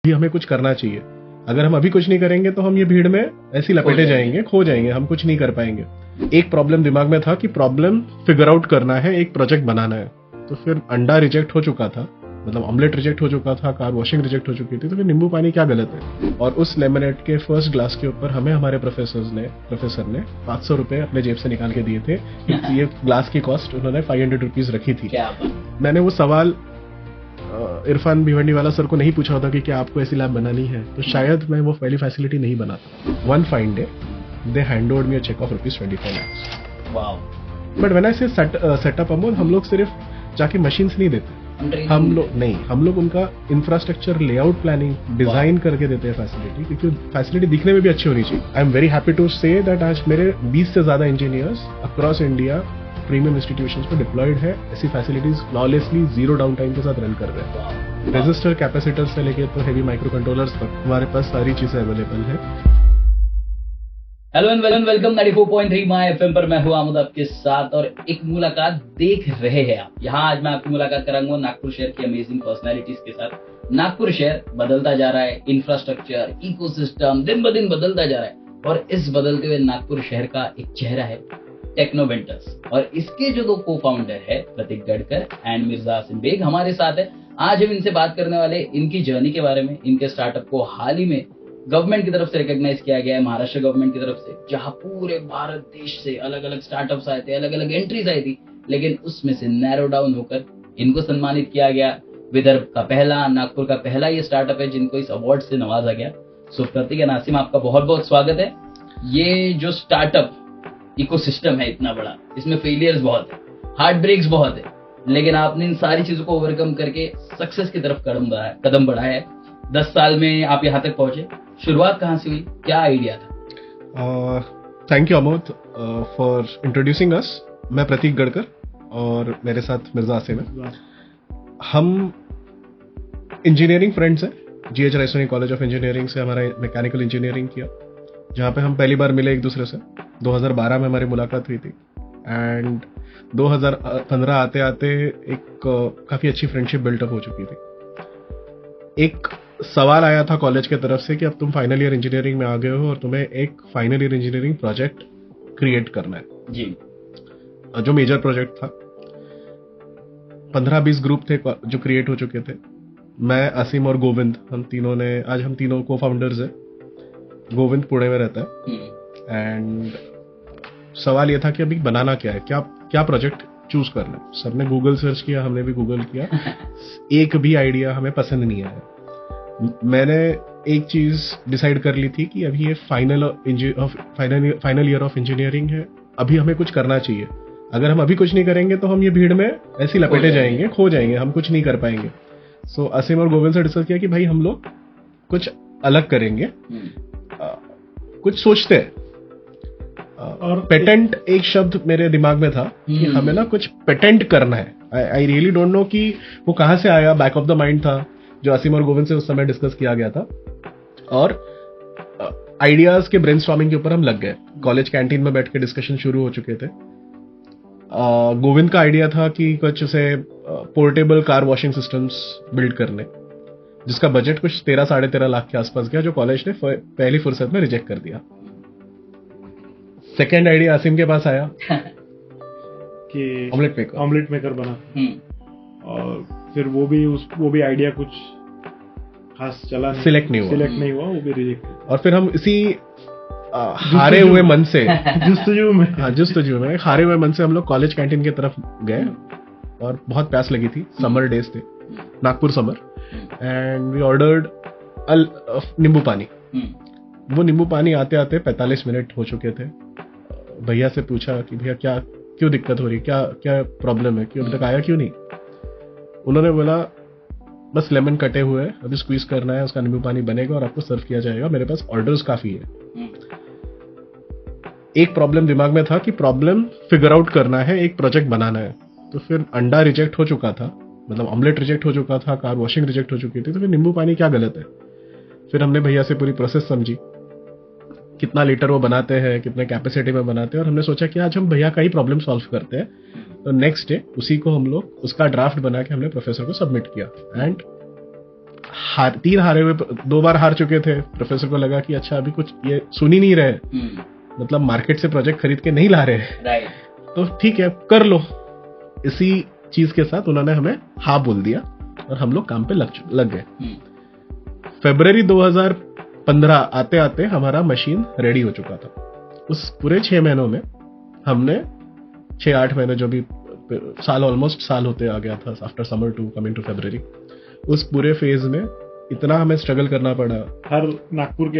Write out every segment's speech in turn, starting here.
भी हमें कुछ करना चाहिए। अगर हम अभी कुछ नहीं करेंगे तो हम ये भीड़ में ऐसे लपेटे जाएंगे, खो जाएंगे, हम कुछ नहीं कर पाएंगे। एक प्रॉब्लम दिमाग में था कि प्रॉब्लम फिगर आउट करना है, एक प्रोजेक्ट बनाना है। तो फिर अंडा रिजेक्ट हो चुका था, मतलब ऑमलेट रिजेक्ट हो चुका था, कार वॉशिंग रिजेक्ट हो चुकी थी, तो फिर नींबू पानी क्या गलत है। और उस लेमनेड के फर्स्ट ग्लास के ऊपर हमें हमारे प्रोफेसर ने 500 रुपए अपने जेब से निकाल के दिए थे। ये ग्लास की कॉस्ट उन्होंने 500 रुपीज रखी थी। मैंने वो सवाल इरफान भिवंडी वाला सर को नहीं पूछा होता कि क्या आपको ऐसी लैब बनानी है, तो शायद मैं वो पहली फैसिलिटी नहीं बनाता। One fine day they handed over me a cheque of ₹25 lakhs। Wow. But when I say setup Amol, हम लोग सिर्फ जाके मशीन्स नहीं देते, हम लोग उनका इंफ्रास्ट्रक्चर, लेआउट, प्लानिंग, डिजाइन करके देते हैं फैसिलिटी, क्योंकि फैसिलिटी दिखने में भी अच्छी होनी चाहिए। I am very happy to say that आज मेरे 20 से ज्यादा engineers across India premium institutions पे डिप्लॉयड है। ऐसी फैसिलिटीज फ्लॉलेसली 0 डाउन टाइम के साथ रन कर रहे हैं। रेजिस्टर, कैपेसिटर से लेके तो हेवी माइक्रो कंट्रोलर्स तक हमारे पास सारी चीजें अवेलेबल है। Hello and welcome 94.3 my FM पर मैं हूं आमुद आपके साथ, और एक मुलाकात देख रहे हैं आप। यहाँ आज मैं आपकी मुलाकात कराऊंगा नागपुर शहर की अमेजिंग पर्सनैलिटीज के साथ। नागपुर शहर बदलता जा रहा है, इंफ्रास्ट्रक्चर, इकोसिस्टम दिन ब दिन बदलता जा रहा है, और इस बदलते हुए नागपुर शहर का एक चेहरा है टेक्नोवेंटर्स, और इसके जो दो को फाउंडर है प्रतीक गडकर एंड मिर्जा आसिम बेग हमारे साथ है। आज हम इनसे बात करने वाले इनकी जर्नी के बारे में। इनके स्टार्टअप को हाल ही में गवर्नमेंट की तरफ से रिकॉग्नाइज किया गया है, महाराष्ट्र गवर्नमेंट की तरफ से, जहां पूरे भारत देश से अलग अलग स्टार्टअप्स आए थे, अलग अलग एंट्रीज आई थी, लेकिन उसमें से नैरो डाउन होकर इनको सम्मानित किया गया। विदर्भ का पहला, नागपुर का पहला ये स्टार्टअप है जिनको इस अवार्ड से नवाजा गया। सो प्रतीक एंड आसिम, आपका बहुत बहुत स्वागत है। ये जो स्टार्टअप इकोसिस्टम है इतना बड़ा, इसमें फेलियर्स बहुत है, हार्ट ब्रेक्स बहुत है, लेकिन आपने इन सारी चीजों को ओवरकम करके सक्सेस की तरफ कदम बढ़ाया है। 10 साल में आप यहाँ तक पहुंचे। शुरुआत कहाँ से हुई, क्या आइडिया था? Thank you Amod for introducing us. मैं प्रतीक गडकर और मेरे साथ मिर्जा आसिम है। हम इंजीनियरिंग फ्रेंड्स हैं। GH Raisoni college of engineering से हमारा मैकेनिकल इंजीनियरिंग किया, जहाँ पे हम पहली बार मिले एक दूसरे से। 2012 में हमारी मुलाकात हुई थी एंड 2015 आते आते एक काफी अच्छी फ्रेंडशिप बिल्टअप हो चुकी थी। एक सवाल आया था कॉलेज की तरफ से कि अब तुम फाइनल ईयर इंजीनियरिंग में आ गए हो और तुम्हें एक final year engineering project create करना है जी, जो मेजर प्रोजेक्ट था। 15-20 ग्रुप थे जो क्रिएट हो चुके थे। मैं, असीम और गोविंद, हम तीनों को फाउंडर्स है। गोविंद पुणे में रहता है एंड सवाल ये था कि अभी बनाना क्या है, क्या प्रोजेक्ट चूज करना है। सबने गूगल सर्च किया, हमने भी गूगल किया। एक भी आइडिया हमें पसंद नहीं आया। मैंने एक चीज डिसाइड कर ली थी कि अभी ये फाइनल ईयर ऑफ इंजीनियरिंग है, अभी हमें कुछ करना चाहिए। अगर हम अभी कुछ नहीं करेंगे तो हम ये भीड़ में ऐसे लपेटे जाएंगे, खो जाएंगे, हम कुछ नहीं कर पाएंगे। सो असीम और गोविंद से डिस्कस किया कि भाई हम लोग कुछ अलग करेंगे, कुछ सोचते हैं। और पेटेंट एक शब्द मेरे दिमाग में था कि हमें ना कुछ पेटेंट करना है। आई रियली डोंट नो कि वो कहां से आया, बैक ऑफ द माइंड था जो असीम और गोविंद से उस समय डिस्कस किया गया था। और आइडियाज के ब्रेनस्टॉर्मिंग के ऊपर हम लग गए। कॉलेज कैंटीन में बैठ के डिस्कशन शुरू हो चुके थे। गोविंद का आइडिया था कि कुछ से portable car washing systems build करने, जिसका बजट कुछ 13-13.5 लाख के आसपास गया, जो कॉलेज ने पहली फुर्सत में रिजेक्ट कर दिया। सेकेंड आइडिया असीम के पास आया कि ऑमलेट मेकर बना, और फिर वो भी आइडिया कुछ खास चला नहीं, सिलेक्ट नहीं हुआ, वो भी रिजेक्ट। और फिर हम इसी हारे हुए मन से जुस्तजू में हारे हुए मन से हम लोग कॉलेज कैंटीन की तरफ गए। और बहुत प्यास लगी थी, समर डेज थे, Nagpur summer, and we ordered nimbu pani. वो नींबू पानी आते आते 45 मिनट हो चुके थे। भैया से पूछा कि भैया क्यों दिक्कत हो रही, क्या प्रॉब्लम है, क्यों अभी तक आया क्यों नहीं। उन्होंने बोला बस लेमन कटे हुए हैं, अभी स्क्वीज करना है, उसका नींबू पानी बनेगा और आपको सर्व किया जाएगा, मेरे पास ऑर्डर्स काफी है। एक प्रॉब्लम दिमाग में था कि प्रॉब्लम फिगर आउट करना है, एक प्रोजेक्ट बनाना है। तो फिर अंडा रिजेक्ट हो चुका था, मतलब ऑमलेट रिजेक्ट हो चुका था, कार वॉशिंग रिजेक्ट हो चुकी थी, तो फिर नींबू पानी क्या गलत है। फिर हमने भैया से पूरी प्रोसेस समझी, कितना लीटर वो बनाते हैं, कितने कैपेसिटी में बनाते हैं, और हमने सोचा कि आज हम भैया का ही प्रॉब्लम सॉल्व करते हैं। तो नेक्स्ट डे उसी को हम लोग उसका ड्राफ्ट बना के हमने प्रोफेसर को सबमिट किया एंड 3 हारे हुए, 2 बार हार चुके थे। प्रोफेसर को लगा कि अच्छा अभी कुछ ये सुन ही नहीं रहे, मतलब मार्केट से प्रोजेक्ट खरीद के नहीं ला रहे, तो ठीक है कर लो। इसी चीज के साथ उन्होंने हमें हाँ बोल दिया और हम लोग काम पे लग गए। फरवरी 2015 आते आते हमारा मशीन रेडी हो चुका था। उस पूरे 6 महीनों में हमने 6-8 महीने, जो भी साल, ऑलमोस्ट साल होते आ गया था after summer to coming to February, उस पूरे फेज में इतना हमें स्ट्रगल करना पड़ा। हर नागपुर के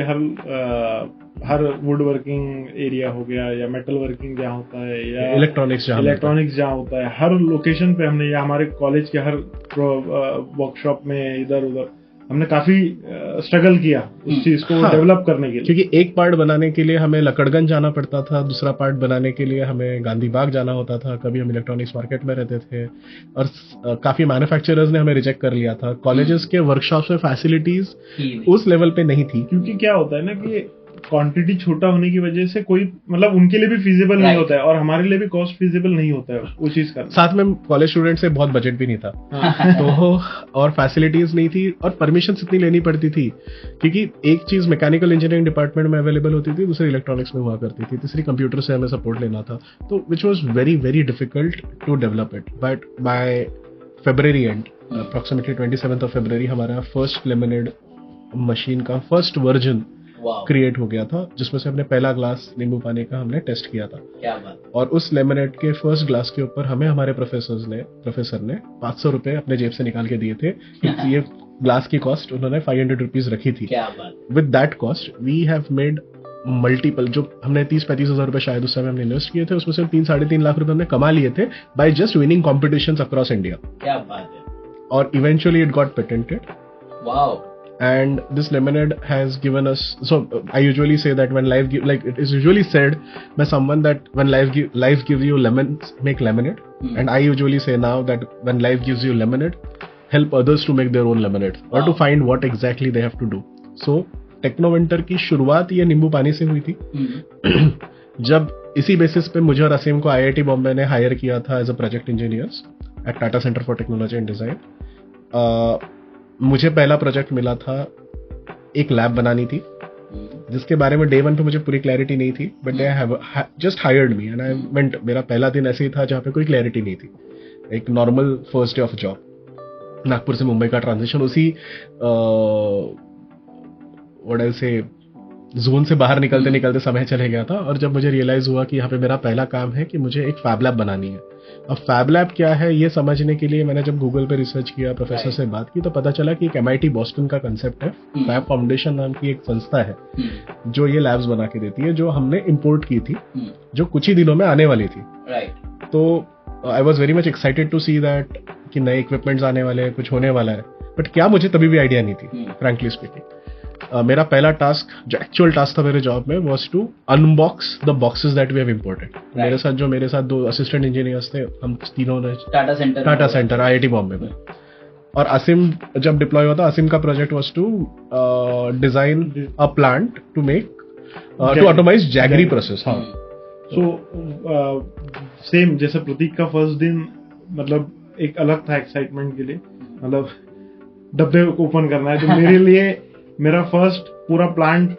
हर वुड वर्किंग एरिया हो गया या मेटल वर्किंग जहाँ होता है या इलेक्ट्रॉनिक्स जहाँ होता है, हर लोकेशन पे हमने, या हमारे कॉलेज के हर वर्कशॉप में इधर उधर हमने काफी स्ट्रगल किया उस चीज को डेवलप करने के लिए। क्योंकि एक पार्ट बनाने के लिए हमें लकड़गंज जाना पड़ता था, दूसरा पार्ट बनाने के लिए हमें गांधी बाग जाना होता था, कभी हम इलेक्ट्रॉनिक्स मार्केट में रहते थे, और काफी मैन्युफैक्चरर्स ने हमें रिजेक्ट कर लिया था। कॉलेजेस के वर्कशॉप्स में फैसिलिटीज उस लेवल पे नहीं थी, क्योंकि क्या होता है ना कि क्वांटिटी छोटा होने की वजह से कोई, मतलब उनके लिए भी फिजिबल नहीं होता है और हमारे लिए भी कॉस्ट फिजिबल नहीं होता है वो चीज का। साथ में कॉलेज स्टूडेंट से बहुत बजट भी नहीं था तो और फैसिलिटीज नहीं थी और परमिशन इतनी लेनी पड़ती थी, क्योंकि एक चीज मैकेनिकल इंजीनियरिंग डिपार्टमेंट में अवेलेबल होती थी, दूसरी इलेक्ट्रॉनिक्स में हुआ करती थी, तीसरी कंप्यूटर से हमें सपोर्ट लेना था, तो which was very very difficult to develop it. But by February end, approximately 27 of February, हमारा फर्स्ट लेमिनेड मशीन का फर्स्ट वर्जन क्रिएट हो गया था, जिसमें से हमने पहला ग्लास नींबू पानी का हमने टेस्ट किया था। क्या बात। और उस लेमिनेट के फर्स्ट ग्लास के ऊपर हमें हमारे प्रोफेसर ने 500 रुपए अपने जेब से निकाल के दिए थे। ये ग्लास की कॉस्ट उन्होंने 500 रुपीज रखी थी। क्या बात। With that cost we have made multiple, जो हमने 30-35 हजार रुपए शायद उस समय हमने इन्वेस्ट किए थे, उसमें से 3-3.5 लाख रुपए हमने कमा लिए थे by just winning competitions across India. क्या बात है। और eventually it got patented. Wow. And this lemonade has given us, so I usually say that when life like it is usually said by someone that when life gives you lemons, make lemonade. And I usually say now that when life gives you lemonade, help others to make their own lemonade or to find what exactly they have to do. So टेक्नोवेंटर की शुरुआत ये नींबू पानी से हुई थी। जब इसी बेसिस पे मुझे और असीम को IIT बॉम्बे ने हायर किया था as a project engineers at Tata centre for technology and design. मुझे पहला प्रोजेक्ट मिला था, एक लैब बनानी थी, जिसके बारे में डे 1 पे मुझे पूरी क्लैरिटी नहीं थी, but they have just hired me and I went. मेरा पहला दिन ऐसे ही था जहाँ पे कोई क्लैरिटी नहीं थी, एक normal first day of job. Nagpur से मुंबई का ट्रांजिशन उसी व्हाट आई से जोन से बाहर निकलते निकलते समय चले गया था। और जब मुझे रियलाइज हुआ कि यहाँ पे मेरा पहला काम है कि मुझे एक फैब लैब बनानी है। अब फैब लैब क्या है ये समझने के लिए मैंने जब गूगल पे रिसर्च किया, प्रोफेसर से बात की, तो पता चला कि एक MIT बॉस्टन का कंसेप्ट है। फैब फाउंडेशन नाम की एक संस्था है जो ये लैब्स बना के देती है, जो हमने इंपोर्ट की थी, जो कुछ ही दिनों में आने वाली थी। तो I was very much excited to see that कि नए इक्विपमेंट्स आने वाले हैं, कुछ होने वाला है। बट क्या मुझे तभी भी आइडिया नहीं थी, फ्रैंकली स्पीकिंग। मेरा पहला टास्क, जो एक्चुअल टास्क था मेरे जॉब में, was to unbox the boxes that we have imported. मेरे साथ 2 असिस्टेंट इंजीनियर्स थे, हम तीनों ने टाटा सेंटर IIT बॉम्बे में। और असीम जब डिप्लॉय हुआ था, असीम का project was to design a plant to make to automise jaggery process. हाँ, सो सेम जैसे प्रतीक का फर्स्ट दिन, मतलब एक अलग था एक्साइटमेंट के लिए, मतलब डब्बे को ओपन करना है। तो मेरे लिए मेरा फर्स्ट पूरा प्लांट,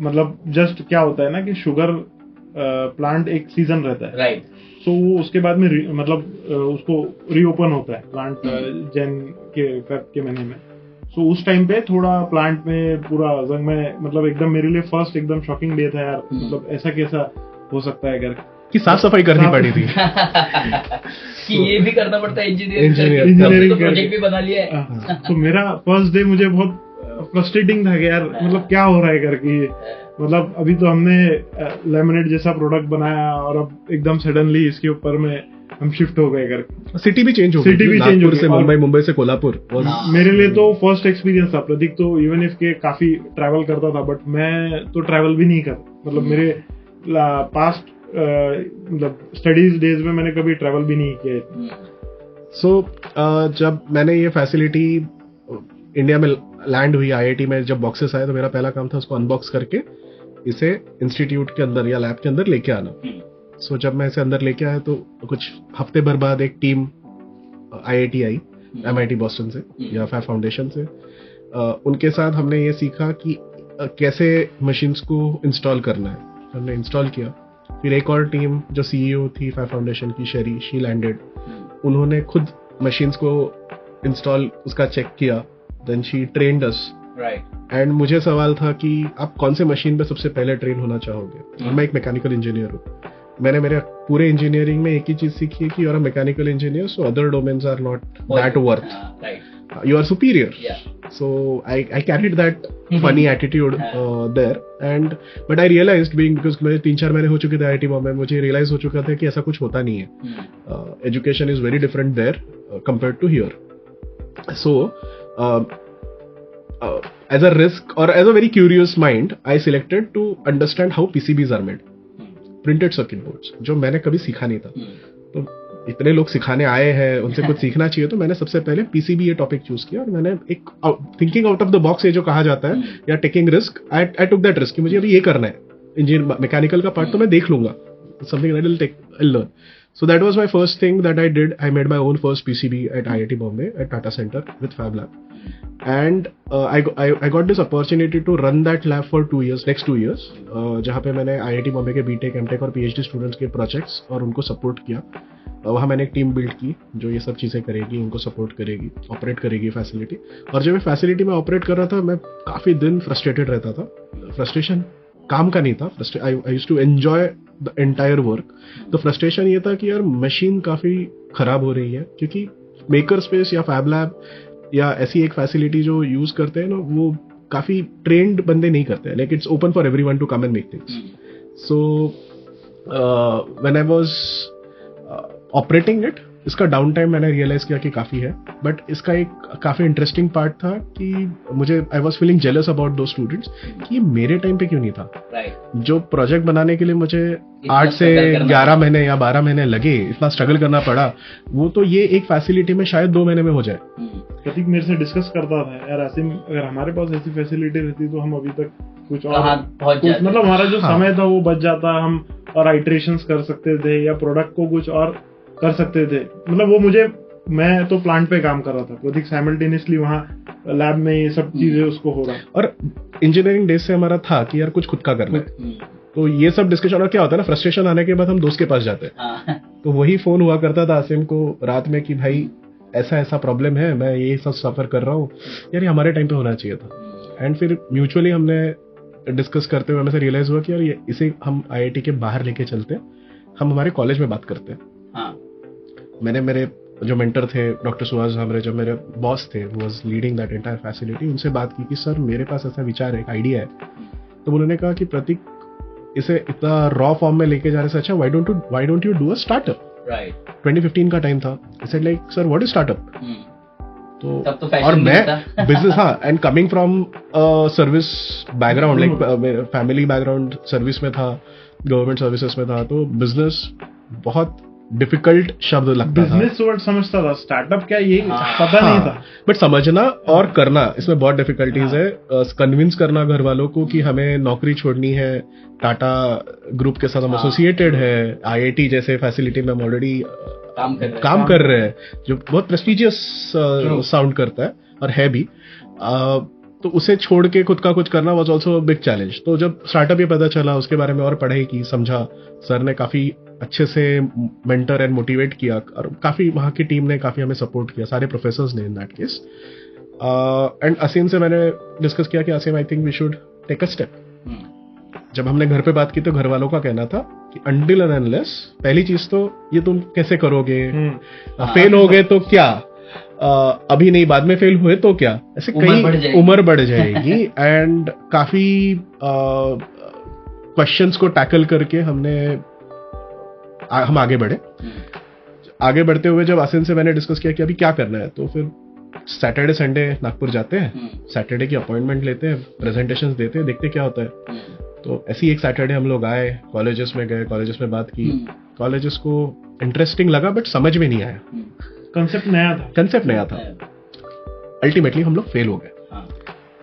मतलब जस्ट क्या होता है ना कि शुगर प्लांट एक सीजन रहता है, राइट। सो वो उसके बाद में मतलब उसको रीओपन होता है प्लांट जैन के महीने में। सो उस टाइम पे थोड़ा प्लांट में पूरा जंग में, मतलब एकदम मेरे लिए फर्स्ट एकदम शॉकिंग डे था यार। मतलब ऐसा कैसा हो सकता है अगर कि साफ सफाई करनी पड़ी थी कि ये भी करना पड़ता है, इंजीनियरिंग प्रोजेक्ट भी बना लिया है। तो मेरा फर्स्ट डे मुझे बहुत फ्रस्ट्रेटिंग था कि यार मतलब क्या हो रहा है करके। मतलब अभी तो हमने लेमनेड जैसा प्रोडक्ट बनाया और अब एकदम सडनली इसके ऊपर में हम शिफ्ट हो गए करके। सिटी भी चेंज हो गई, नागपुर से मुंबई, मुंबई से कोल्हापुर। मेरे लिए तो फर्स्ट एक्सपीरियंस था। प्रतीक तो इवन इफ के काफी ट्रैवल करता था, बट मैं तो ट्रैवल भी नहीं कर, मतलब मेरे पास्ट मतलब स्टडीज डेज में मैंने कभी ट्रैवल भी नहीं किया। सो जब मैंने ये फैसिलिटी इंडिया में लैंड हुई, IIT में जब बॉक्सेस आए, तो मेरा पहला काम था उसको अनबॉक्स करके इसे इंस्टीट्यूट के अंदर या लैब के अंदर लेके आना। सो जब मैं इसे अंदर लेके आया तो कुछ हफ्ते भर बाद एक टीम IIT आई MIT बॉस्टन से या फैब फाउंडेशन से। उनके साथ हमने ये सीखा कि कैसे मशीन्स को इंस्टॉल करना है, हमने इंस्टॉल किया। फिर एक और टीम जो CEO थी फैब फाउंडेशन की, शेरी, शी लैंडेड, उन्होंने खुद मशीन्स को इंस्टॉल उसका चेक किया, then she trained us. And मुझे सवाल था कि आप कौन से मशीन पे सबसे पहले ट्रेन होना चाहोगे। मैं एक मैकेनिकल इंजीनियर हूँ, मैंने मेरे पूरे इंजीनियरिंग में एक ही चीज सीखी है कि you are a mechanical engineer, so other domains are not that worth, you are superior. So I carried that funny attitude there, but I realized because मेरे 3-4 महीने हो चुके थे IIT बॉम्बे में, मुझे रियलाइज हो चुका था कि ऐसा कुछ होता नहीं है। Education is very different there compared to here. So as a risk or as a very curious mind, I selected to understand how PCBs are made, printed circuit boards, जो मैंने कभी सीखा नहीं था। तो इतने लोग सिखाने आए हैं, उनसे कुछ सीखना चाहिए, तो मैंने सबसे पहले PCB ये टॉपिक चूज किया और मैंने एक thinking out of the box ये जो कहा जाता है, या taking risk, I took that risk कि मुझे अभी ये करना है। इंजीनियर मैकेनिकल का पार्ट तो मैं देख लूंगा, something that will take learn. So that was my first thing that I did. I made my own first PCB at IIT Bombay at Tata Center with Fab Lab, and I got this opportunity to run that lab for 2 years, next 2 years, जहाँ पे मैंने IIT Bombay के BTech, MTech और PhD students के projects और उनको support किया। वहाँ मैंने एक टीम बिल्ड की जो ये सब चीज़ें करेगी, उनको सपोर्ट करेगी, ऑपरेट करेगी फैसिलिटी। और जब मैं फैसिलिटी में ऑपरेट कर रहा था, मैं काफ़ी दिन फ्रस्ट्रेटेड रहता था। फ्रस्ट्रेशन काम का नहीं था, I used to enjoy the entire work. तो फ्रस्ट्रेशन ये था कि यार मशीन काफ़ी ख़राब हो रही है, क्योंकि मेकर स्पेस या फैब लैब या ऐसी एक फैसिलिटी जो यूज़ करते हैं ना, वो काफ़ी ट्रेंड बंदे नहीं करते हैं, like it's open for everyone to come and make things. So when I was operating it, इसका डाउन टाइम मैंने रियलाइज किया कि काफी है, बट इसका एक काफी इंटरेस्टिंग पार्ट था कि मुझे I was feeling jealous about दो स्टूडेंट्स कि ये मेरे टाइम पे क्यों नहीं था। जो प्रोजेक्ट बनाने के लिए मुझे 8 से 11 महीने या 12 महीने लगे, इतना स्ट्रगल करना पड़ा, वो तो ये एक फैसिलिटी में शायद 2 महीने में हो जाए। प्रतीक मेरे से डिस्कस करता था, यार आसिम, अगर हमारे पास ऐसी फैसिलिटी रहती तो हम अभी तक कुछ और मतलब हमारा जो समय था वो बच जाता, हम और आइटरेशंस कर सकते थे या प्रोडक्ट को कुछ और कर सकते थे। मतलब वो मैं तो प्लांट पे काम कर रहा था, प्रतीक साइमल्टेनियसली वहाँ लैब में ये सब चीजें उसको हो रहा। और इंजीनियरिंग डेज से हमारा था कि यार कुछ खुद का करना है, तो ये सब डिस्कशन। और क्या होता है ना, फ्रस्ट्रेशन आने के बाद हम दोस्त के पास जाते हैं, तो वही फोन हुआ करता था आसिम को रात में कि भाई ऐसा ऐसा प्रॉब्लम है, मैं ये सब सफर कर रहा हूँ, यार ये हमारे टाइम पे होना चाहिए था। एंड फिर म्यूचुअली हमने डिस्कस करते हुए हमें से रियलाइज हुआ कि यार इसे हम IIT के बाहर लेके चलते हैं, हम हमारे कॉलेज में बात करते हैं। मैंने मेरे जो मेंटर थे डॉक्टर सुहास हमरे, जो मेरे बॉस थे, वो was leading that entire facility, उनसे बात की कि सर मेरे पास ऐसा विचार है, एक आइडिया है। तो उन्होंने कहा कि प्रतीक, इसे इतना रॉ फॉर्म में लेके जाने से अच्छा why don't you do a startup. 2015 का टाइम था। I said like sir what is startup. तो और मैं बिजनेस, हाँ, and coming from service background, like family background service में था, गवर्नमेंट सर्विसेज में था, तो बिजनेस बहुत डिफिकल्ट शब्द लगता था। बिजनेस वर्ड समझता था, स्टार्टअप क्या ये पता नहीं था, बट समझना और करना इसमें बहुत डिफिकल्टीज है। कन्विंस करना घर वालों को कि हमें नौकरी छोड़नी है, टाटा ग्रुप के साथ हम एसोसिएटेड है, IIT जैसे फैसिलिटी में हम ऑलरेडी काम कर रहे हैं, जो बहुत प्रेस्टिजियस साउंड करता है और है भी, तो उसे छोड़ के खुद का कुछ करना वाज आल्सो बिग चैलेंज। तो जब स्टार्टअप ये पता चला, उसके बारे में और पढ़ाई की, समझा, सर ने काफी अच्छे से मेंटर एंड मोटिवेट किया, और काफी वहाँ की टीम ने काफी हमें सपोर्ट किया, सारे प्रोफेसर्स ने in that case. And Asim से मैंने डिस्कस किया कि Asim, I think we should take a step. जब हमने घर पे बात की तो घर वालों का कहना था कि अंटिल एंड अनलेस, पहली चीज तो ये तुम कैसे करोगे, फेल हो गए तो क्या, अभी नहीं बाद में फेल हुए तो क्या, ऐसे कई उम्र बढ़ जाएगी। एंड काफी क्वेश्चंस को टैकल करके हम आगे बढ़े। आगे बढ़ते हुए जब आसिम से मैंने डिस्कस किया कि अभी क्या करना है, तो फिर सैटरडे संडे नागपुर जाते हैं, सैटरडे की अपॉइंटमेंट लेते हैं, प्रेजेंटेशंस देते हैं, देखते क्या होता है। तो ऐसी एक सैटरडे हम लोग आए, कॉलेजेस में गए, कॉलेजेस में बात की, कॉलेजेस को इंटरेस्टिंग लगा बट समझ में नहीं आया, कंसेप्ट नया था। अल्टीमेटली हम लोग फेल हो गए।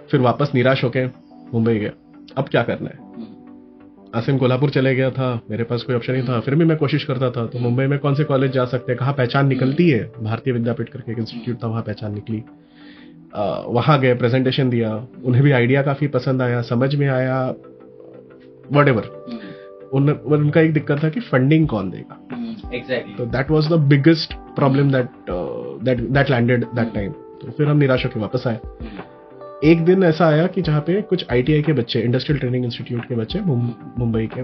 फिर वापस निराश होके मुंबई गए, अब क्या करना है। आसिम कोल्हापुर चले गया था, मेरे पास कोई ऑप्शन नहीं था, फिर भी मैं कोशिश करता था। तो मुंबई में कौन से कॉलेज जा सकते हैं, कहाँ पहचान निकलती है, भारतीय विद्यापीठ करके एक इंस्टीट्यूट था, वहाँ पहचान निकली। वहाँ गए, प्रेजेंटेशन दिया, उन्हें भी आइडिया काफी पसंद आया, समझ में आया, व्हाटएवर। उनका एक दिक्कत था कि फंडिंग कौन देगा। एग्जैक्टली। तो that was the biggest problem that landed that time. तो फिर हम निराश होकर वापस आए। एक दिन ऐसा आया कि जहाँ पे कुछ ITI के बच्चे, इंडस्ट्रियल ट्रेनिंग इंस्टीट्यूट के बच्चे, मुंबई के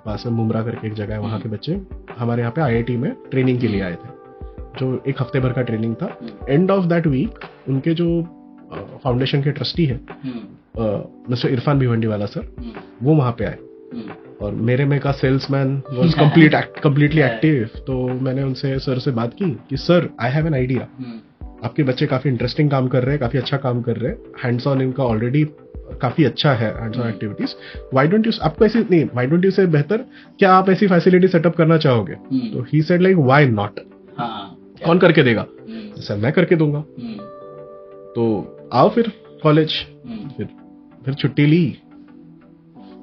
पास में मुमरा करके एक जगह है, वहाँ के बच्चे हमारे यहाँ पे IIT में ट्रेनिंग के लिए आए थे, जो एक हफ्ते भर का ट्रेनिंग था। एंड ऑफ दैट वीक उनके जो फाउंडेशन के ट्रस्टी है मिस्टर इरफान भिवंडीवाला सर, वो वहाँ पे आए। और मेरे में का सेल्समैन वाज कंप्लीटली एक्टिव। तो मैंने उनसे सर से बात की कि sir I have an idea, आपके बच्चे काफी इंटरेस्टिंग काम कर रहे हैं, काफी अच्छा काम कर रहे हैं, हैंड्स ऑन इनका ऑलरेडी काफी अच्छा है, hands on activities, why don't you, आपको ऐसी नहीं, व्हाई डोंट यू से बेहतर क्या आप ऐसी फैसिलिटी सेटअप करना चाहोगे? तो he said like why not, कौन करके देगा? सर मैं करके दूंगा। तो आओ फिर कॉलेज, फिर छुट्टी ली,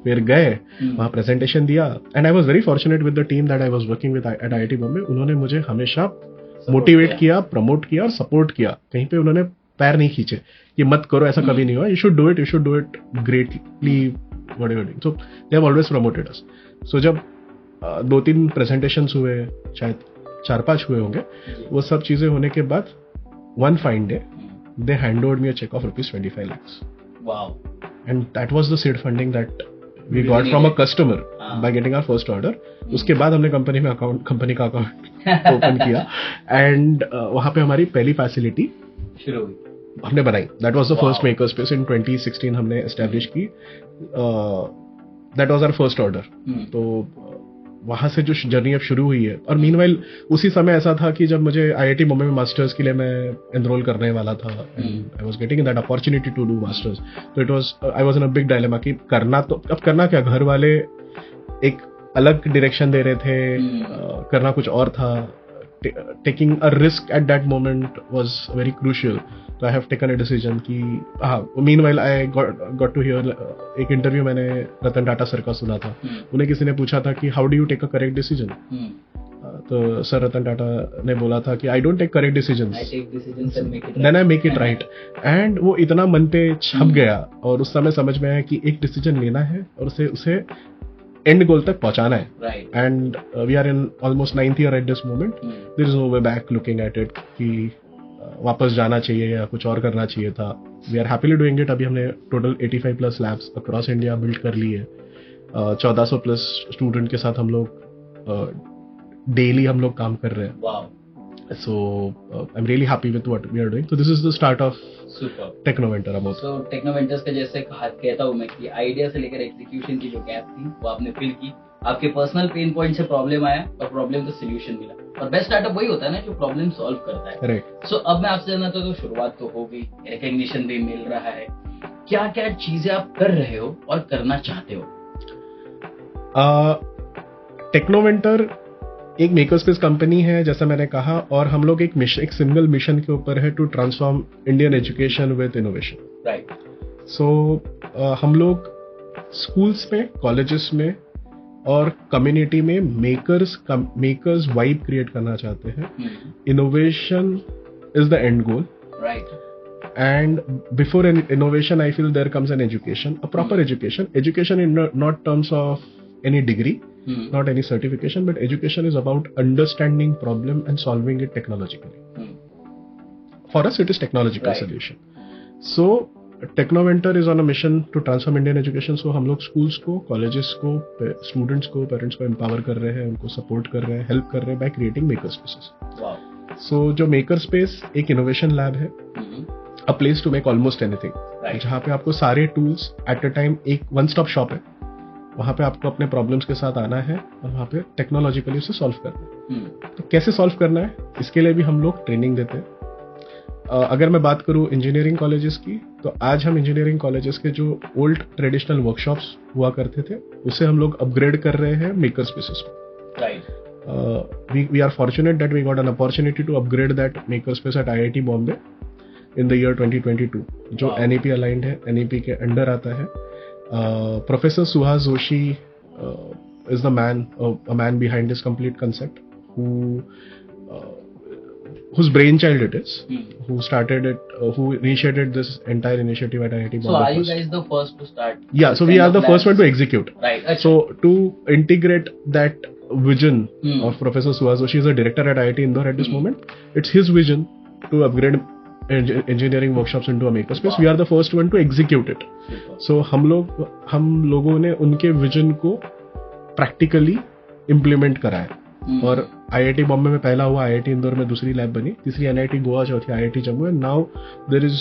फिर गए, वहाँ प्रेजेंटेशन दिया। And I was very fortunate with the team that I was working with at IIT Bombay. उन्होंने मुझे हमेशा मोटिवेट किया, प्रमोट किया और सपोर्ट किया। कहीं पे उन्होंने पैर नहीं खींचे कि मत करो, ऐसा कभी नहीं हुआ, you should do it greatly, what you are doing. So they have always promoted us. So जब 2-3 प्रेजेंटेशंस हुए, शायद 4-5 हुए होंगे, वो सब चीजें होने के बाद one fine day they handed over me a check of ₹25 lakhs. Wow. And that was the seed funding that we got from a customer by getting our first order. उसके बाद हमने कंपनी का अकाउंट ओपन किया and वहाँ पे हमारी पहली facility शुरू हुई, हमने बनाई। That was the first maker space in 2016 हमने एस्टेब्लिश की। That was our first order. तो वहां से जो जर्नी अब शुरू हुई है। और मीनवाइल उसी समय ऐसा था कि जब मुझे IIT बॉम्बे में मास्टर्स के लिए मैं एनरोल करने वाला था, I was getting that opportunity to do masters. तो I was in a big dilemma कि करना तो अब करना क्या, घर वाले एक अलग डायरेक्शन दे रहे थे, करना कुछ और था। Taking a risk at that moment was very crucial. तो I have taken a decision कि meanwhile I got to here, एक इंटरव्यू मैंने रतन टाटा सर का सुना था। उन्हें किसी ने पूछा था कि how do you take a correct decision? तो सर रतन टाटा ने बोला था कि I don't take correct decisions, then I make it right. And वो इतना मन पे छप गया और उस समय समझ में आया कि एक डिसीजन लेना है और उसे एंड गोल तक पहुंचाना है। And we are in almost 9th year at this moment. There is no way back looking at it कि वापस जाना चाहिए या कुछ और करना चाहिए था। We are happily doing it. अभी हमने total 85+ labs across India build कर ली है। 1400+ स्टूडेंट के साथ हम लोग डेली हम लोग काम कर रहे हैं। So I'm really happy with what we are doing. So this is the start of Technoventor about. So Technoventors का जैसे कहता हूँ मैं कि आइडिया से लेकर एग्जीक्यूशन की जो गैप थी वो आपने फिल की। आपके पर्सनल पेन पॉइंट से प्रॉब्लम आया और प्रॉब्लम का सोल्यूशन मिला। और बेस्ट स्टार्टअप वही होता है ना जो प्रॉब्लम सॉल्व करता है। Right. So अब मैं आपसे जानना चाहता हूँ, शुरुआत तो हो गई, रिकग्निशन भी मिल रहा है, क्या क्या चीजें आप कर रहे हो और करना चाहते हो? टेक्नोवेंटर एक मेकरस्पेस कंपनी है जैसा मैंने कहा, और हम लोग एक सिंगल मिशन के ऊपर है to transform Indian education with innovation. Right. So हम लोग स्कूल्स में, कॉलेजेस में और कम्युनिटी में मेकर्स वाइब क्रिएट करना चाहते हैं। Innovation is the end goal. Right. And before innovation, I feel there comes an education, a proper education in not terms of any degree, not any certification, but education is about understanding problem and solving it technologically. For us, it is technological solution. So Technoventor is on a mission to transform Indian education. So हम लोग schools को, colleges को, students को, parents को empower कर रहे हैं, उनको support कर रहे हैं, help कर रहे हैं by creating maker spaces. Wow. So जो maker space एक innovation lab है, a place to make almost anything. Right. जहाँ पे आपको सारे tools at a time, एक one stop shop है, वहाँ पे आपको अपने प्रॉब्लम्स के साथ आना है और वहाँ पे टेक्नोलॉजिकली उसे सॉल्व करना है। तो कैसे सॉल्व करना है, इसके लिए भी हम लोग ट्रेनिंग देते हैं। अगर मैं बात करूँ इंजीनियरिंग कॉलेजेस की, तो आज हम इंजीनियरिंग कॉलेजेस के जो ओल्ड ट्रेडिशनल वर्कशॉप्स हुआ करते थे उसे हम लोग अपग्रेड कर रहे हैं मेकर स्पेसेस में। Right. We are fortunate that we got an opportunity to upgrade that maker space at IIT Bombay in the year 2022, जो NEP अलाइंड है, NEP के अंडर आता है। Professor Suhas Joshi is the man, a man behind this complete concept, whose brainchild it is, who started it, who initiated this entire initiative at IIT Bombay. So are you first. guys the first to start? Yeah, so we are the first one to execute. Right. So to integrate that vision of Professor Suhas Joshi, is a director at IIT Indore at this moment. It's his vision to upgrade engineering workshops into a makerspace. We are the first one to execute it. So हम लोगों ने उनके vision को practically implement कराया. और IIT Bombay में पहला हुआ, IIT इंदौर में दूसरी लैब बनी, तीसरी NIT गोवा, चौथी IIT Jammu. And now there is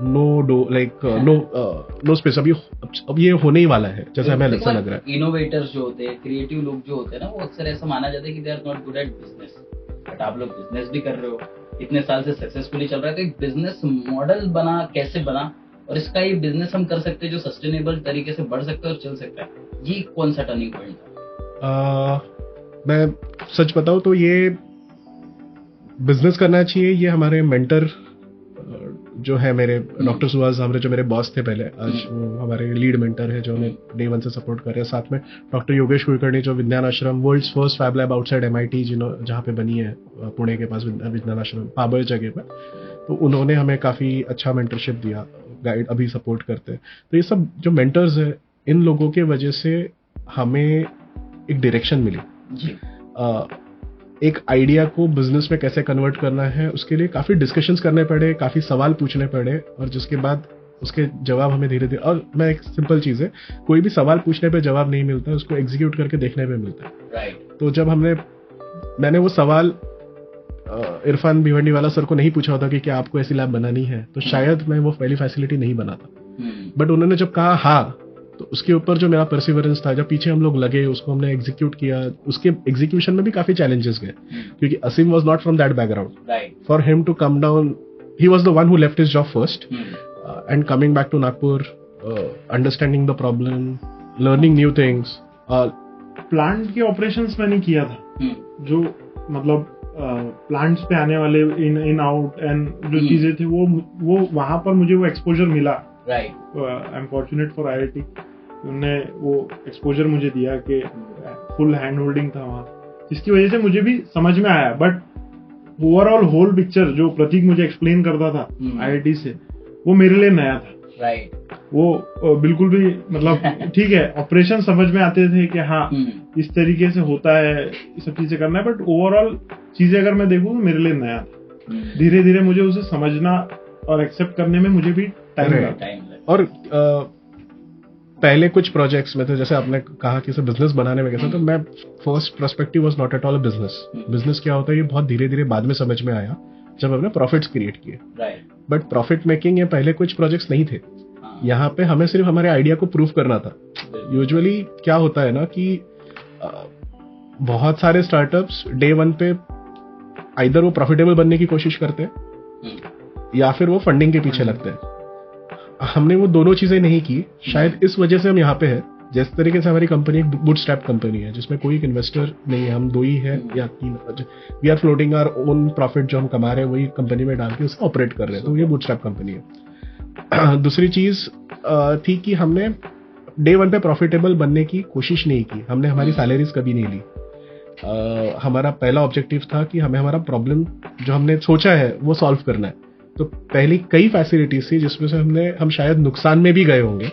no space. अब ये होने ही वाला है, जैसे हमें ऐसा लग रहा है. इनोवेटर्स जो होते हैं, क्रिएटिव लोग जो होते हैं ना, वो अक्सर ऐसा माना जाता है कि they are not good at business. But आप लोग बिजनेस भी कर रहे हो, इतने साल से सक्सेसफुली चल रहा है. तो एक बिजनेस मॉडल बना, कैसे बना, और इसका ये बिजनेस हम कर सकते हैं जो सस्टेनेबल तरीके से बढ़ सकता है और चल सकता है. ये कौन सा टर्निंग पॉइंट था? मैं सच बताऊं तो ये बिजनेस करना चाहिए, ये हमारे मेंटर जो है मेरे डॉक्टर सुहास झामरे, जो मेरे बॉस थे पहले, आज वो हमारे लीड मेंटर है, जो हमें डे 1 से सपोर्ट कर रहे हैं. साथ में डॉक्टर योगेश कुलकर्णी, जो Vigyan Ashram, world's first fab lab outside MIT जहाँ पे बनी है, पुणे के पास विज्ञान आश्रम पाबड़ जगह पे, तो उन्होंने हमें काफी अच्छा मेंटरशिप दिया, गाइड अभी सपोर्ट करते हैं. तो ये सब जो मेंटर्स है, इन लोगों के वजह से हमें एक डायरेक्शन मिली. एक आइडिया को बिजनेस में कैसे कन्वर्ट करना है, उसके लिए काफी डिस्कशंस करने पड़े, काफी सवाल पूछने पड़े, और जिसके बाद उसके जवाब हमें धीरे धीरे. और मैं एक सिंपल चीज है, कोई भी सवाल पूछने पे जवाब नहीं मिलता है, उसको एग्जीक्यूट करके देखने पे मिलता है. राइट. तो जब मैंने वो सवाल इरफान भिवंडी वाला सर को नहीं पूछा होता कि क्या आपको ऐसी लैब बनानी है, तो शायद मैं वो पहली फैसिलिटी नहीं बनाता. बट उन्होंने जब कहा हाँ, तो उसके ऊपर जो मेरा परसिवरेंस था, जब पीछे हम लोग लगे, उसको हमने एग्जीक्यूट किया. उसके एग्जीक्यूशन में भी काफी चैलेंजेस गए, क्योंकि Aseem was not from that background. For him to come down, he was the one who left his job first, and coming back to Nagpur, understanding the problem, learning new things. Plant के operations मैंने किया था, जो मतलब plants पे आने वाले in out and जो चीजें थी, वो वहां पर मुझे वो एक्सपोजर मिला. Right. I am fortunate for IIT, उन्होंने वो एक्सपोजर मुझे दिया कि फुल हैंड होल्डिंग था वहाँ, जिसकी वजह से मुझे भी समझ में आया. बट ओवरऑल होल पिक्चर जो प्रतीक मुझे एक्सप्लेन करता था IIT से, वो मेरे लिए नया था. राइट. वो बिल्कुल भी मतलब ठीक है, ऑपरेशन समझ में आते थे कि हाँ इस तरीके से होता है, ये सब चीजें करना है, बट ओवरऑल चीजें अगर मैं देखूँ तो मेरे लिए नया था. धीरे धीरे मुझे उसे समझना और एक्सेप्ट करने में मुझे भी टाइम लगा. और पहले कुछ प्रोजेक्ट्स में तो जैसे आपने कहा कि इसे बिजनेस बनाने में कैसा, तो मैं first perspective was not at all a business. Business क्या होता है ये बहुत धीरे धीरे बाद में समझ में आया, जब हमने प्रॉफिट्स क्रिएट किए. बट प्रॉफिट मेकिंग ये पहले कुछ प्रोजेक्ट्स नहीं थे. यहाँ पे हमें सिर्फ हमारे आइडिया को प्रूव करना था. यूजुअली क्या होता है ना कि बहुत सारे स्टार्टअप्स डे 1 पे आइदर वो प्रॉफिटेबल बनने की कोशिश करते हैं या फिर वो फंडिंग के पीछे लगते हैं. हमने वो दोनों चीजें नहीं की. शायद इस वजह से हम यहाँ पे हैं. जिस तरीके से हमारी कंपनी एक बूटस्ट्रैप कंपनी है, जिसमें कोई इन्वेस्टर नहीं है, हम 2 ही है या 3. We are floating our own profit, जो हम कमा रहे हैं वही कंपनी में डाल के उसको ऑपरेट कर रहे हैं. तो ये बूटस्ट्रैप कंपनी है. दूसरी चीज थी कि हमने डे 1 पे प्रॉफिटेबल बनने की कोशिश नहीं की. हमने हमारी सैलरीज कभी नहीं ली. हमारा पहला ऑब्जेक्टिव था कि हमें हमारा प्रॉब्लम जो हमने सोचा है वो सॉल्व करना है. तो पहली कई फैसिलिटीज थी जिसमें से हम शायद नुकसान में भी गए होंगे,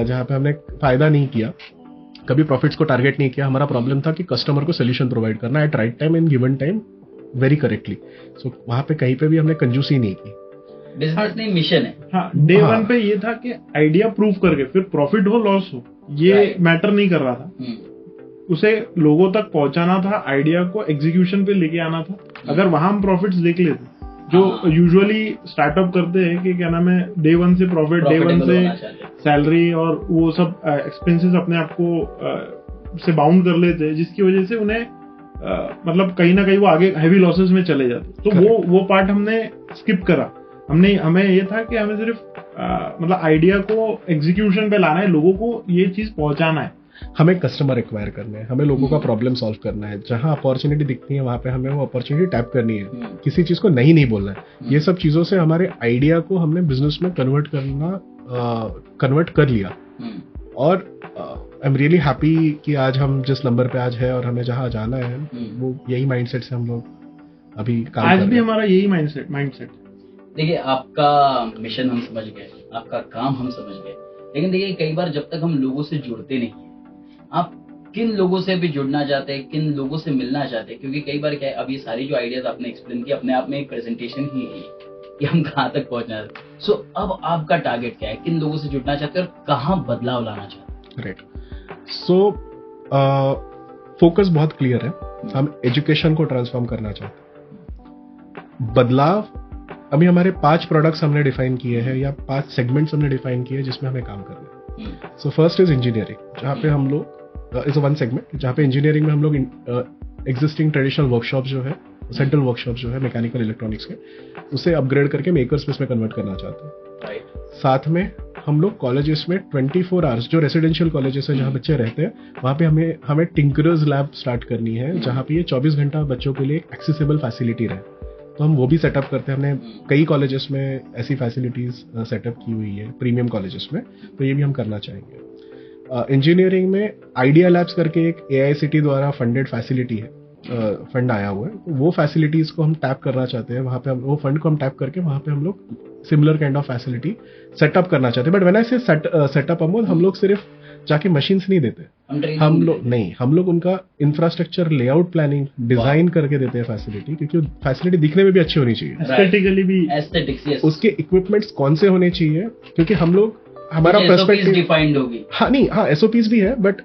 जहां पे हमने फायदा नहीं किया, कभी प्रॉफिट्स को टारगेट नहीं किया. हमारा प्रॉब्लम था कि कस्टमर को सोल्यूशन प्रोवाइड करना at right time in given time very correctly. So वहां पे कहीं पे भी हमने कंजूसी नहीं की. बिजनेस नहीं, मिशन है. हाँ, डे 1 पे ये था कि आइडिया प्रूव करके फिर प्रॉफिट हो लॉस हो ये मैटर नहीं कर रहा था. उसे लोगों तक पहुंचाना था, आइडिया को एग्जीक्यूशन पे लेके आना था. अगर वहां हम प्रॉफिट्स देख लेते, जो यूजुअली स्टार्टअप करते हैं कि क्या नाम है, डे 1 से प्रॉफिट, डे 1 से सैलरी और वो सब एक्सपेंसेस अपने आप को से बाउंड कर लेते हैं, जिसकी वजह से उन्हें मतलब कहीं ना कहीं वो आगे हैवी लॉसेस में चले जाते. तो वो पार्ट हमने स्किप करा. हमें ये था कि हमें सिर्फ मतलब आइडिया को एग्जीक्यूशन पे लाना है, लोगों को ये चीज पहुंचाना है. हमें कस्टमर एक्वायर करने हैं, हमें लोगों का प्रॉब्लम सॉल्व करना है. जहां अपॉर्चुनिटी दिखती है वहां पे हमें वो अपॉर्चुनिटी टैप करनी है. किसी चीज को नहीं बोलना है. ये सब चीजों से हमारे आइडिया को हमने बिजनेस में कन्वर्ट कर लिया. और आई एम रियली हैप्पी कि आज हम जिस नंबर पे आज है और हमें जहाँ जाना है वो यही माइंडसेट से हम लोग अभी काम आज कर भी रहे हैं। हमारा यही माइंडसेट। देखिए, आपका मिशन हम समझ गए, आपका काम हम समझ गए, लेकिन देखिए कई बार जब तक हम लोगों से जुड़ते नहीं है, आप किन लोगों से भी जुड़ना चाहते हैं, किन लोगों से मिलना चाहते हैं? क्योंकि कई बार क्या है, अब ये सारी जो आइडियाज आपने एक्सप्लेन की अपने आप में एक प्रेजेंटेशन ही है कि हम कहाँ तक पहुंचना चाहते हैं। सो अब आपका टारगेट क्या है, किन लोगों से जुड़ना चाहते हैं और कहाँ बदलाव लाना चाहते हैं? राइट, सो फोकस बहुत क्लियर है, हम एजुकेशन को ट्रांसफॉर्म करना चाहते हैं। बदलाव अभी हमारे 5 प्रोडक्ट्स हमने डिफाइन किए हैं या 5 सेगमेंट्स हमने डिफाइन किए हैं जिसमें हमें काम करना है। सो फर्स्ट इज इंजीनियरिंग, जहाँ पे हम लोग इज वन सेगमेंट जहाँ पे इंजीनियरिंग में हम लोग एग्जिस्टिंग ट्रेडिशनल वर्कशॉप जो है, सेंट्रल वर्कशॉप जो है मैकेनिकल इलेक्ट्रॉनिक्स के, उसे अपग्रेड करके मेकर स्पेस में कन्वर्ट करना चाहते हैं। साथ में हम लोग कॉलेजेस में 24 आवर्स, जो रेसिडेंशियल कॉलेजेस है जहाँ बच्चे रहते हैं, वहाँ पे हमें टिंकरर्स लैब स्टार्ट करनी है, जहाँ पे ये 24 घंटा बच्चों के लिए एक एक्सेसिबल फैसिलिटी रहे। तो हम वो भी सेटअप करते हैं। हमने कई कॉलेजेस में ऐसी फैसिलिटीज सेटअप की हुई है, प्रीमियम कॉलेजेस में, तो ये भी हम करना चाहेंगे। इंजीनियरिंग में आइडिया लैब्स करके एक AICTE द्वारा फंडेड फैसिलिटी है, फंड आया हुआ है, वो फैसिलिटीज को हम टैप करना चाहते हैं। वहाँ पे हम वो फंड को हम टैप करके वहाँ पे हम लोग similar kind of facility setup करना चाहते हैं। But when I say setup Amol, हम लोग सिर्फ जाके मशीन्स नहीं देते, हम लोग उनका इंफ्रास्ट्रक्चर लेआउट प्लानिंग डिजाइन करके देते हैं फैसिलिटी, क्योंकि फैसिलिटी दिखने में भी अच्छी होनी चाहिए, एस्थेटिकली भी, एस्थेटिक्स, उसके इक्विपमेंट्स कौन से होने चाहिए, क्योंकि हम लोग हमारा पर्सपेक्टिव डिफाइंड होगी। हाँ SOPs भी है, बट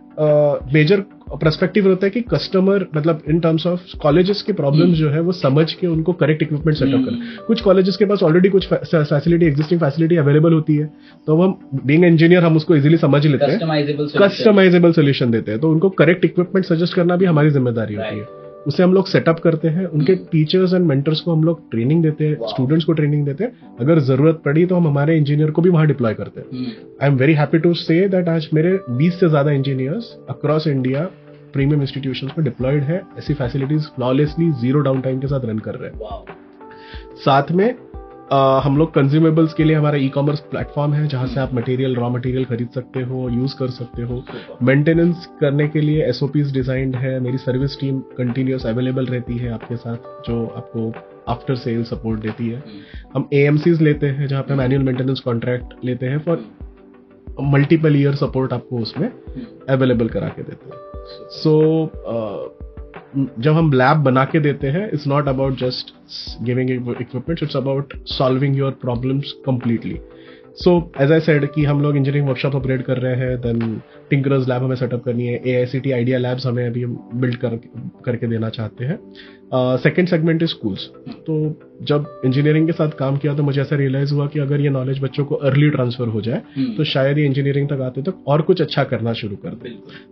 मेजर पर्सपेक्टिव होता है कि कस्टमर, मतलब इन टर्म्स ऑफ कॉलेजेस के प्रॉब्लम्स जो है वो समझ के उनको करेक्ट इक्विपमेंट सेटअप करना। कुछ कॉलेजेस के पास ऑलरेडी कुछ फैसिलिटी, एग्जिस्टिंग फैसिलिटी अवेलेबल होती है, तो हम बीइंग इंजीनियर हम उसको इजीली समझ लेते हैं, कस्टमाइजेबल सोल्यूशन देते हैं, तो उनको करेक्ट इक्विपमेंट सजेस्ट करना भी हमारी जिम्मेदारी होती है। उसे हम लोग सेटअप करते हैं, उनके टीचर्स एंड मेंटर्स को हम लोग ट्रेनिंग देते हैं, स्टूडेंट्स को ट्रेनिंग देते हैं, अगर जरूरत पड़ी तो हम हमारे इंजीनियर को भी वहां डिप्लॉय करते हैं। I am very happy to say that आज मेरे 20 से ज्यादा engineers across India premium institutions में डिप्लॉयड है, ऐसी फैसिलिटीज फ्लॉलेसली 0 डाउन टाइम के साथ रन कर रहे हैं। साथ में हम लोग कंज्यूमेबल्स के लिए हमारा ई-कॉमर्स प्लेटफॉर्म है, जहां से आप मटेरियल, रॉ मटेरियल खरीद सकते हो, यूज कर सकते हो। मेंटेनेंस करने के लिए SOPs डिजाइंड है, मेरी सर्विस टीम कंटिन्यूअस अवेलेबल रहती है आपके साथ, जो आपको आफ्टर सेल सपोर्ट देती है। हम AMCs लेते हैं, जहां पे हम एनुअल मेंटेनेंस कॉन्ट्रैक्ट लेते हैं फॉर मल्टीपल ईयर सपोर्ट, आपको उसमें अवेलेबल करा के देते हैं। सो जब हम लैब बना के देते हैं, it's not about just giving equipments, it's about solving your problems completely. So as I said कि हम लोग इंजीनियरिंग वर्कशॉप अपग्रेड कर रहे हैं, देन टिंकरर्स लैब हमें सेटअप करनी है, AICTE आइडिया लैब्स हमें अभी बिल्ड करके देना चाहते हैं। Second segment is schools. तो जब इंजीनियरिंग के साथ काम किया तो मुझे ऐसा रियलाइज हुआ कि अगर ये नॉलेज बच्चों को अर्ली ट्रांसफर हो जाए तो शायद ये इंजीनियरिंग तक आते तक और कुछ अच्छा करना शुरू कर दे।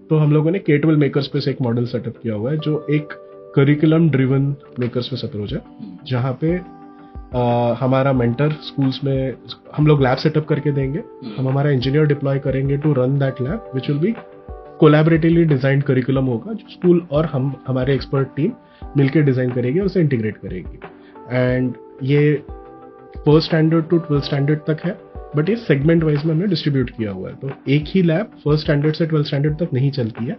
तो हम लोगों ने K12 मेकर स्पेस एक मॉडल सेटअप किया हुआ है, जो एक curriculum driven maker space approach है, जहाँ पे हमारा मेंटर स्कूल्स में हम लोग लैब सेटअप करके देंगे, हम हमारा इंजीनियर डिप्लॉय करेंगे to run that lab, which will be collaboratively designed curriculum होगा, जो स्कूल और हम हमारे एक्सपर्ट टीम मिलकर डिजाइन करेगी और उसे इंटीग्रेट करेगी। एंड ये first standard to 12th standard तक है, बट ये सेगमेंट वाइज में हमने डिस्ट्रीब्यूट किया हुआ है। तो एक ही लैब फर्स्ट स्टैंडर्ड से 12th स्टैंडर्ड तक नहीं चलती है,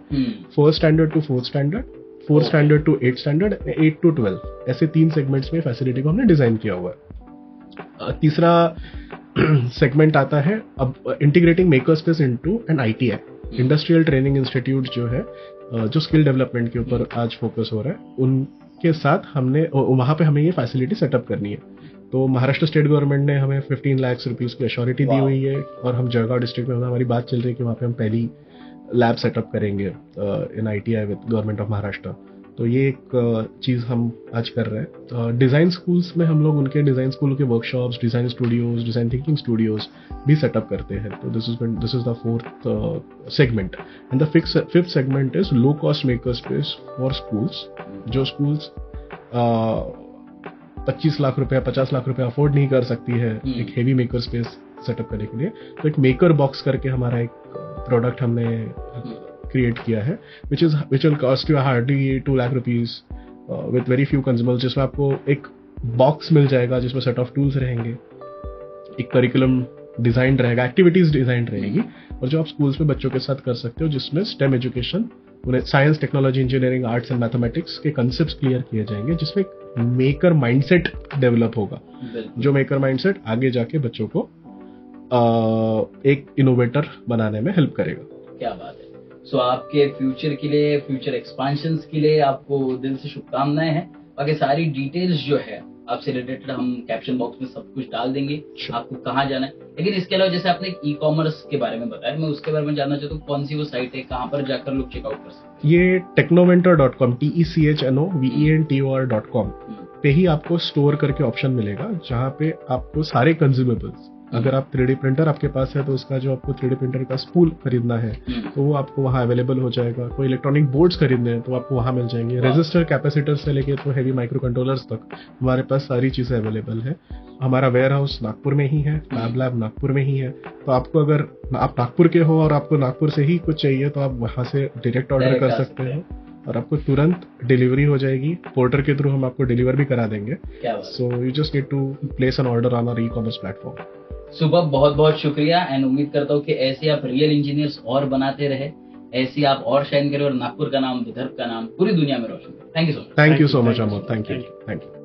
first standard to 4th standard, 4th standard to 8th standard, 8 to 12, ऐसे 3 सेगमेंट्स में फैसिलिटी को हमने डिजाइन किया हुआ है। तीसरा सेगमेंट आता है अब integrating maker space into an ITI, industrial training institute जो है, जो स्किल डेवलपमेंट के ऊपर आज फोकस हो रहा है, उनके साथ हमने वहां पे हमें ये फैसिलिटी सेटअप करनी है। तो महाराष्ट्र स्टेट गवर्नमेंट ने हमें 15 लाख रुपीस की अश्योरिटी दी हुई है, और हम जळगाव डिस्ट्रिक्ट में हमारी बात चल रही है कि वहाँ पे हम पहली लैब सेटअप करेंगे इन ITI with government of Maharashtra. तो ये एक चीज़ हम आज कर रहे हैं। डिज़ाइन स्कूल्स में हम लोग उनके डिज़ाइन स्कूल के workshops, design studios, design thinking studios भी सेटअप करते हैं। तो this is the 4th segment. And the 5th segment is low cost maker space for schools, जो स्कूल्स 25 लाख रुपया, 50 लाख रुपया अफोर्ड नहीं कर सकती है एक हेवी मेकर स्पेस सेटअप करने के लिए। तो एक मेकर बॉक्स करके हमारा एक प्रोडक्ट हमने क्रिएट किया है, which will cost you hardly 2 lakh rupees with very few consumables, जिसमें आपको एक बॉक्स मिल जाएगा जिसमें सेट ऑफ टूल्स रहेंगे, एक करिकुलम डिजाइन रहेगा, एक्टिविटीज डिजाइन रहेगी, और जो आप स्कूल्स में बच्चों के साथ कर सकते हो, जिसमें स्टेम एजुकेशन, उन्हें science, technology, engineering, arts and mathematics के कंसेप्ट क्लियर किए जाएंगे, जिसमें मेकर माइंडसेट डेवलप होगा, जो मेकर माइंडसेट आगे जाके बच्चों को एक इनोवेटर बनाने में हेल्प करेगा। क्या बात है। सो आपके फ्यूचर के लिए, फ्यूचर एक्सपेंशंस के लिए आपको दिल से शुभकामनाएं हैं। बाकी सारी डिटेल्स जो है आपसे रिलेटेड हम कैप्शन बॉक्स में सब कुछ डाल देंगे, आपको कहाँ जाना है। लेकिन इसके अलावा जैसे आपने ई कॉमर्स के बारे में बताया, मैं उसके बारे में जानना चाहता हूँ, कौन सी वो साइट है, कहाँ पर जाकर लोग चेकआउट कर सकते हैं? ये technoventor.com, technoventor.com पे ही आपको स्टोर करके ऑप्शन मिलेगा, जहाँ पे आपको सारे कंज्यूमेबल्स, अगर आप 3D प्रिंटर आपके पास है तो उसका जो आपको 3D प्रिंटर का स्पूल खरीदना है तो वो आपको वहाँ अवेलेबल हो जाएगा। कोई इलेक्ट्रॉनिक बोर्ड्स खरीदने हैं तो आपको वहाँ मिल जाएंगे। रजिस्टर, कैपेसिटर से लेके तो हैवी माइक्रो कंट्रोलर्स तक हमारे पास सारी चीजें अवेलेबल है। हमारा वेयर हाउस नागपुर में ही है, लैब नागपुर में ही है। तो आपको, अगर आप नागपुर के हो और आपको नागपुर से ही कुछ चाहिए तो आप वहाँ से डायरेक्ट ऑर्डर कर सकते हो और आपको तुरंत डिलीवरी हो जाएगी। पोर्टर के थ्रू हम आपको डिलीवर भी करा देंगे। So you just need to place an order on our e-commerce platform. Super, बहुत बहुत शुक्रिया। एंड उम्मीद करता हूँ कि ऐसे आप रियल इंजीनियर्स और बनाते रहे, ऐसे आप और शाइन करें और नागपुर का नाम, विदर्भ का नाम पूरी दुनिया में रोशन करें। Thank you so much. Thank you so much Amod, thank you.